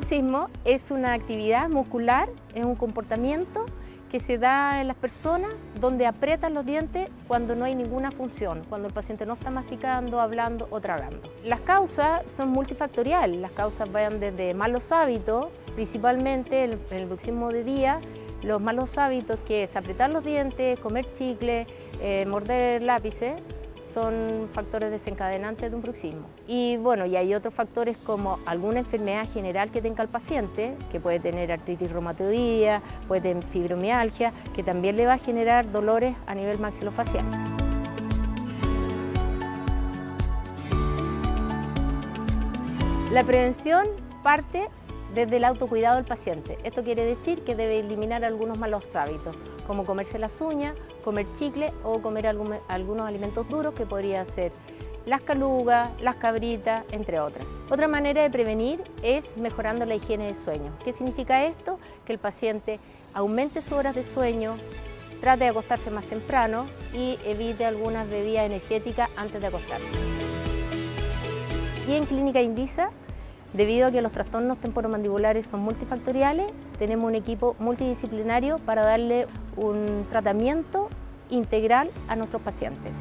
bruxismo es una actividad muscular, es un comportamiento que se da en las personas donde aprietan los dientes cuando no hay ninguna función, cuando el paciente no está masticando, hablando o tragando. Las causas son multifactoriales, las causas van desde malos hábitos, principalmente el bruxismo de día, los malos hábitos que es apretar los dientes, comer chicle, morder lápices, son factores desencadenantes de un bruxismo. Y bueno, y hay otros factores como alguna enfermedad general que tenga el paciente, que puede tener artritis reumatoidea, puede tener fibromialgia, que también le va a generar dolores a nivel maxilofacial. La prevención parte desde el autocuidado del paciente. Esto quiere decir que debe eliminar algunos malos hábitos, como comerse las uñas, comer chicle o comer algunos alimentos duros que podría ser las calugas, las cabritas, entre otras. Otra manera de prevenir es mejorando la higiene del sueño. ¿Qué significa esto? Que el paciente aumente sus horas de sueño, trate de acostarse más temprano y evite algunas bebidas energéticas antes de acostarse. Y en Clínica Indisa, debido a que los trastornos temporomandibulares son multifactoriales, tenemos un equipo multidisciplinario para darle un tratamiento integral a nuestros pacientes.